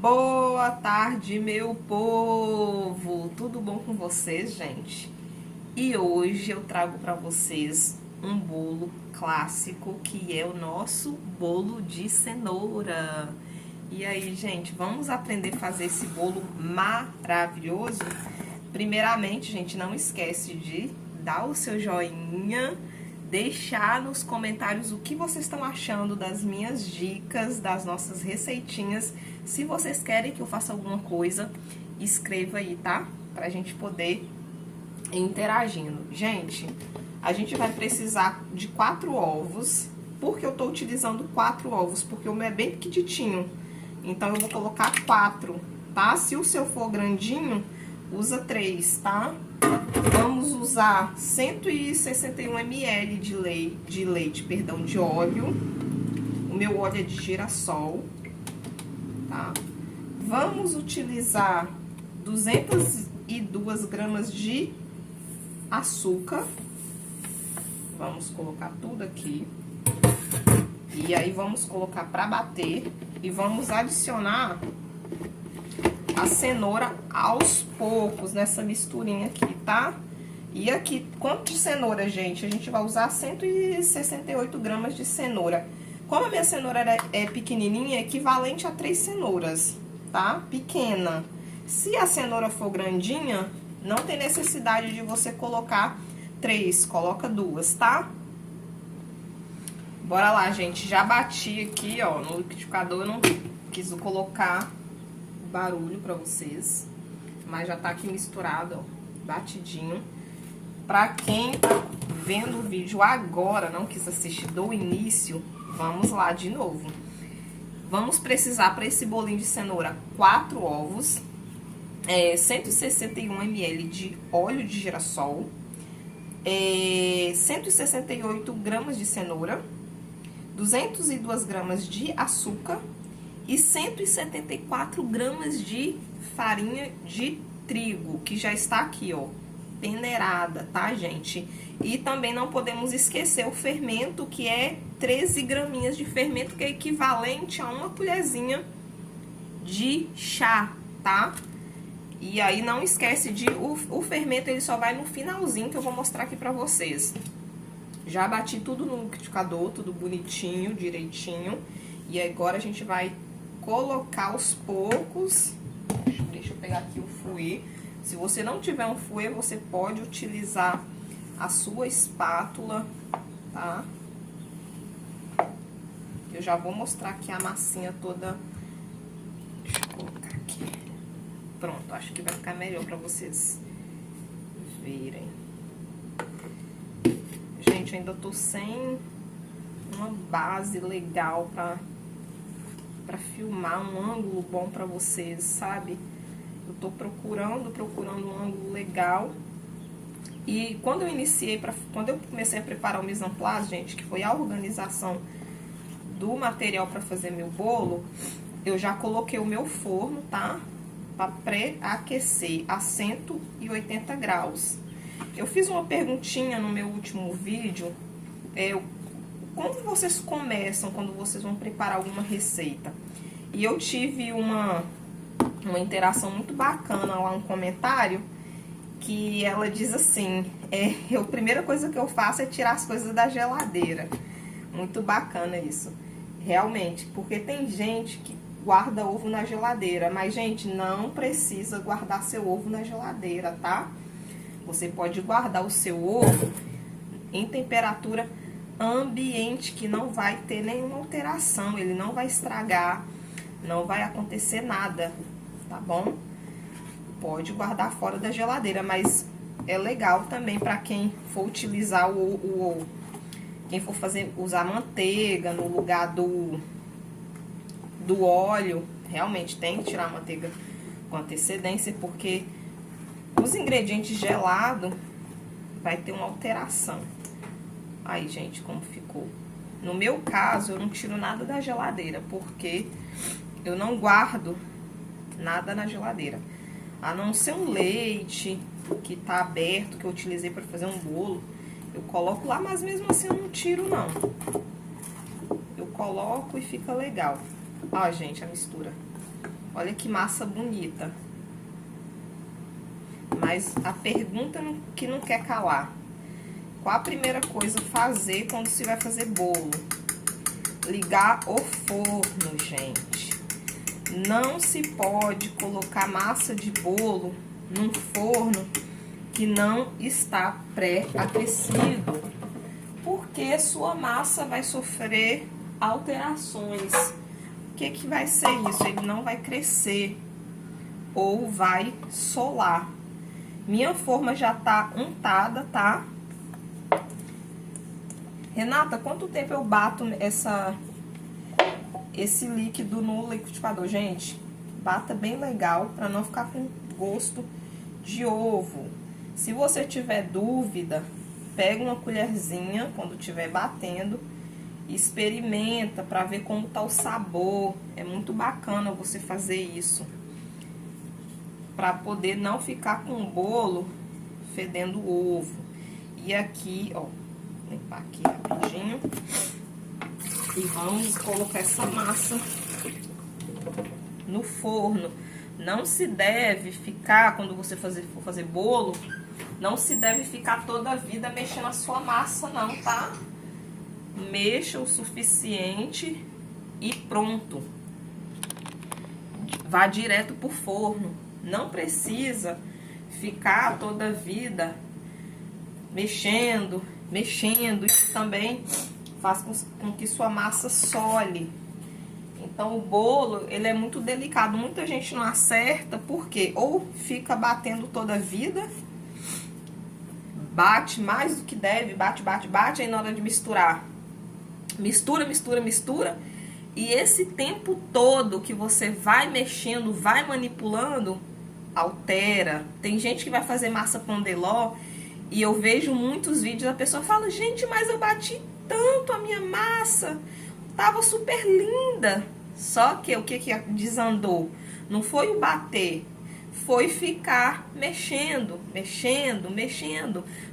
Boa tarde, meu povo! Tudo bom com vocês, gente? E hoje eu trago para vocês um bolo clássico que é o nosso bolo de cenoura. E aí, gente, vamos aprender a fazer esse bolo maravilhoso? Primeiramente, gente, não esquece de dar o seu joinha, deixar nos comentários o que vocês estão achando das minhas dicas, das nossas receitinhas. Se vocês querem que eu faça alguma coisa, escreva aí, tá? Pra gente poder ir interagindo. Gente, a gente vai precisar de 4 ovos. Por que eu tô utilizando 4 ovos? Porque o meu é bem pequitinho. Então, eu vou colocar 4, tá? Se o seu for grandinho, usa 3, tá? Vamos usar 161 ml de leite, de óleo. O meu óleo é de girassol, tá? Vamos utilizar 202 gramas de açúcar. Vamos colocar tudo aqui. E aí, vamos colocar pra bater. E vamos adicionar a cenoura aos poucos nessa misturinha aqui, tá? E aqui, quanto de cenoura, gente? A gente vai usar 168 gramas de cenoura. Como a minha cenoura é pequenininha, é equivalente a 3 cenouras, tá? Pequena. Se a cenoura for grandinha, não tem necessidade de você colocar 3, coloca 2, tá? Bora lá, gente. Já bati aqui, ó, no liquidificador. Eu não quis colocar barulho pra vocês, mas já tá aqui misturado, ó, batidinho. Pra quem tá vendo o vídeo agora, não quis assistir do início, vamos lá de novo. Vamos precisar para esse bolinho de cenoura 4 ovos, 161 ml de óleo de girassol, 168 gramas de cenoura, 202 gramas de açúcar e 174 gramas de farinha de trigo, que já está aqui, ó, peneirada, tá, gente? E também não podemos esquecer o fermento, que é 13 graminhas de fermento, que é equivalente a uma colherzinha de chá, tá? E aí não esquece de o fermento, ele só vai no finalzinho, que eu vou mostrar aqui pra vocês. Já bati tudo no liquidificador, tudo bonitinho, direitinho. E agora a gente vai colocar aos poucos. Deixa eu pegar aqui o fouet. Se você não tiver um fouet, você pode utilizar a sua espátula, tá? Eu já vou mostrar aqui a massinha toda. Deixa eu colocar aqui. Pronto, acho que vai ficar melhor pra vocês verem. Gente, eu ainda tô sem uma base legal pra filmar, um ângulo bom pra vocês, sabe? Eu tô procurando um ângulo legal. E quando eu comecei a preparar o mise en place, gente, que foi a organização do material pra fazer meu bolo, eu já coloquei o meu forno, tá? Pra pré-aquecer a 180 graus. Eu fiz uma perguntinha no meu último vídeo, como vocês começam quando vocês vão preparar alguma receita? E eu tive uma interação muito bacana lá, um comentário, que ela diz assim, a primeira coisa que eu faço é tirar as coisas da geladeira. Muito bacana isso, realmente, porque tem gente que guarda ovo na geladeira, mas, gente, não precisa guardar seu ovo na geladeira, tá? Você pode guardar o seu ovo em temperatura ambiente, que não vai ter nenhuma alteração, ele não vai estragar, não vai acontecer nada, tá bom? Pode guardar fora da geladeira, mas é legal também para quem for utilizar quem for usar manteiga no lugar do óleo. Realmente tem que tirar a manteiga com antecedência, porque os ingredientes gelados vai ter uma alteração. Aí, gente, como ficou. No meu caso, eu não tiro nada da geladeira, porque eu não guardo nada na geladeira. A não ser um leite que tá aberto, que eu utilizei para fazer um bolo, eu coloco lá, mas mesmo assim eu não tiro, não. Eu coloco e fica legal. Ó, gente, a mistura. Olha que massa bonita. Mas a pergunta que não quer calar. Qual a primeira coisa a fazer quando se vai fazer bolo? Ligar o forno, gente. Não se pode colocar massa de bolo num forno que não está pré-aquecido, porque sua massa vai sofrer alterações. O que que vai ser isso? Ele não vai crescer ou vai solar. Minha forma já tá untada, tá? Renata, quanto tempo eu bato esse líquido no liquidificador? Gente, bata bem legal para não ficar com gosto de ovo. Se você tiver dúvida, pega uma colherzinha quando estiver batendo, experimenta para ver como tá o sabor. É muito bacana você fazer isso, para poder não ficar com o bolo fedendo ovo. E aqui, ó, limpar aqui rapidinho. E vamos colocar essa massa no forno. Não se deve ficar, quando você for fazer bolo, não se deve ficar toda a vida mexendo a sua massa não, tá? Mexa o suficiente e pronto. Vá direto pro forno. Não precisa ficar toda a vida mexendo. Isso também faz com que sua massa sole. Então, o bolo, ele é muito delicado. Muita gente não acerta, porque ou fica batendo toda a vida, bate mais do que deve, bate, aí na hora de misturar, mistura. E esse tempo todo que você vai mexendo, vai manipulando, altera. Tem gente que vai fazer massa pão de ló, e eu vejo muitos vídeos, a pessoa fala, gente, mas eu bati tanto a minha massa, tava super linda. Só que o que desandou? Não foi o bater, foi ficar mexendo.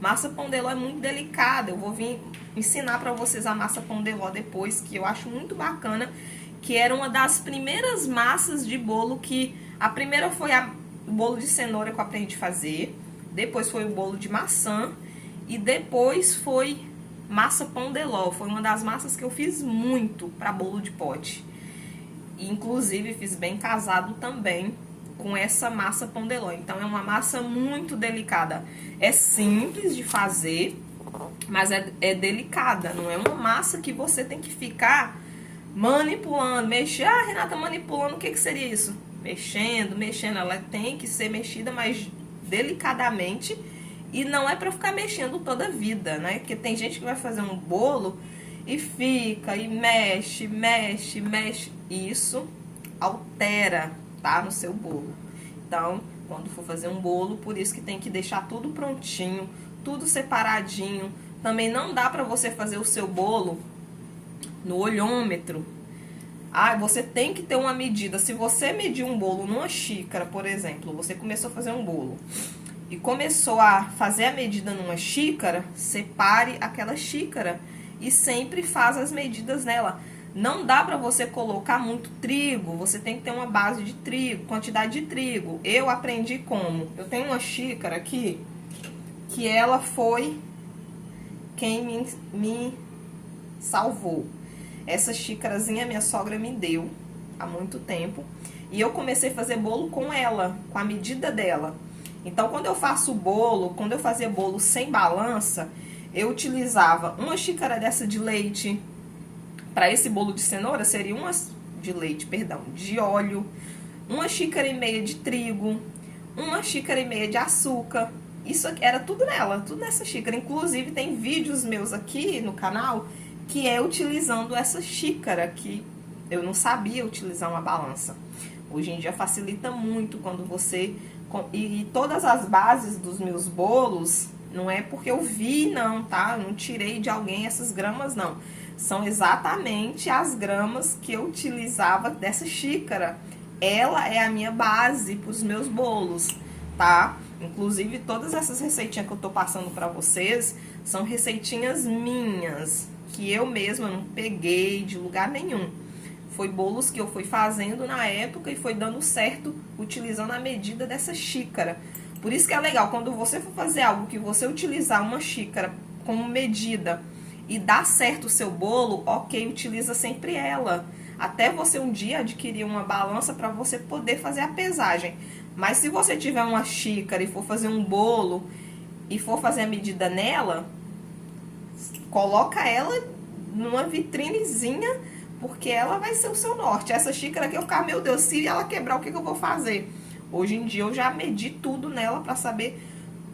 Massa pão de ló é muito delicada. Eu vou vir ensinar pra vocês a massa pão de ló depois, que eu acho muito bacana, que era uma das primeiras massas de bolo que... A primeira foi o bolo de cenoura que eu aprendi a fazer, depois foi o bolo de maçã e depois foi massa pão de ló. Foi uma das massas que eu fiz muito para bolo de pote. Inclusive fiz bem casado também com essa massa pão de ló. Então é uma massa muito delicada. É simples de fazer, mas é delicada. Não é uma massa que você tem que ficar manipulando, mexer. Ah, Renata, manipulando, o que seria isso? Mexendo. Ela tem que ser mexida, mas delicadamente. E não é pra ficar mexendo toda a vida, né? Porque tem gente que vai fazer um bolo e fica, e mexe. Isso altera, tá? No seu bolo. Então, quando for fazer um bolo, por isso que tem que deixar tudo prontinho, tudo separadinho. Também não dá pra você fazer o seu bolo no olhômetro. Ah, você tem que ter uma medida. Se você medir um bolo numa xícara, por exemplo, você começou a fazer um bolo e começou a fazer a medida numa xícara, separe aquela xícara e sempre faz as medidas nela. Não dá pra você colocar muito trigo, você tem que ter uma base de trigo, quantidade de trigo. Eu aprendi como? Eu tenho uma xícara aqui, que ela foi quem me salvou. Essa xícarazinha minha sogra me deu há muito tempo. E eu comecei a fazer bolo com ela, com a medida dela. Então, quando eu faço bolo, quando eu fazia bolo sem balança, eu utilizava uma xícara dessa de leite. Para esse bolo de cenoura, seria de óleo, uma xícara e meia de trigo, uma xícara e meia de açúcar. Isso aqui, era tudo nela, tudo nessa xícara. Inclusive, tem vídeos meus aqui no canal que é utilizando essa xícara, que eu não sabia utilizar uma balança. Hoje em dia facilita muito quando você... E todas as bases dos meus bolos, não é porque eu vi, não, tá? Eu não tirei de alguém essas gramas, não. São exatamente as gramas que eu utilizava dessa xícara. Ela é a minha base para os meus bolos, tá? Inclusive, todas essas receitinhas que eu tô passando para vocês são receitinhas minhas, que eu mesma não peguei de lugar nenhum. Foi bolos que eu fui fazendo na época e foi dando certo utilizando a medida dessa xícara. Por isso que é legal, quando você for fazer algo que você utilizar uma xícara como medida e dá certo o seu bolo, ok, utiliza sempre ela. Até você um dia adquirir uma balança para você poder fazer a pesagem. Mas se você tiver uma xícara e for fazer um bolo e for fazer a medida nela, coloca ela numa vitrinezinha, porque ela vai ser o seu norte. Essa xícara aqui eu ficar, meu Deus, se ela quebrar, o que eu vou fazer? Hoje em dia eu já medi tudo nela para saber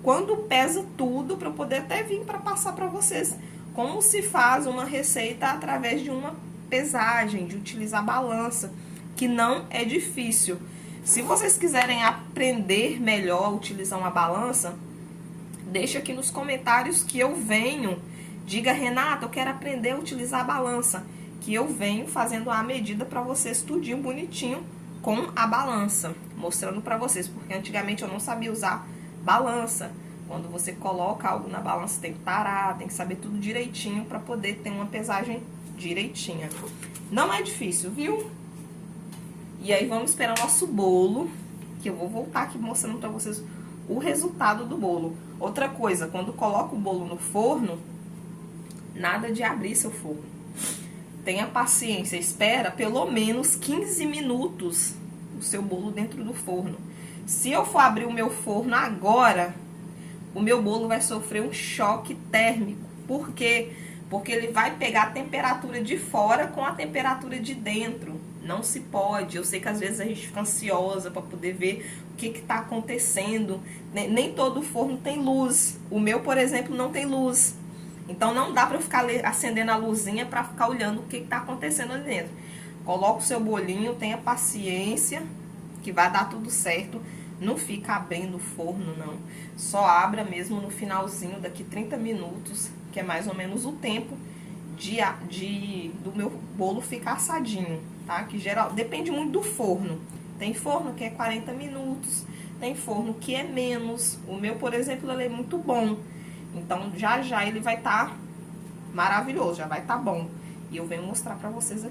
quando pesa tudo, para poder até vir para passar para vocês como se faz uma receita através de uma pesagem, de utilizar balança, que não é difícil. Se vocês quiserem aprender melhor a utilizar uma balança, deixa aqui nos comentários que eu venho. Diga, Renata, eu quero aprender a utilizar a balança, que eu venho fazendo a medida para vocês tudinho bonitinho com a balança, mostrando para vocês, porque antigamente eu não sabia usar balança. Quando você coloca algo na balança, tem que parar, tem que saber tudo direitinho para poder ter uma pesagem direitinha. Não é difícil, viu? E aí vamos esperar o nosso bolo, que eu vou voltar aqui mostrando para vocês o resultado do bolo. Outra coisa, quando coloca o bolo no forno, nada de abrir seu forno. Tenha paciência, espera pelo menos 15 minutos o seu bolo dentro do forno. Se eu for abrir o meu forno agora, o meu bolo vai sofrer um choque térmico. Por quê? Porque ele vai pegar a temperatura de fora com a temperatura de dentro. Não se pode. Eu sei que às vezes a gente fica ansiosa para poder ver o que está acontecendo. Nem todo forno tem luz. O meu, por exemplo, não tem luz. Então não dá para eu ficar acendendo a luzinha para ficar olhando o que está acontecendo ali dentro. Coloca o seu bolinho, tenha paciência, que vai dar tudo certo. Não fica abrindo o forno, não. Só abra mesmo no finalzinho, daqui 30 minutos, que é mais ou menos o tempo do meu bolo ficar assadinho, tá? Que geral, depende muito do forno. Tem forno que é 40 minutos, tem forno que é menos. O meu, por exemplo, ele é muito bom. Então, já ele vai estar maravilhoso, já vai estar bom. E eu venho mostrar pra vocês aqui.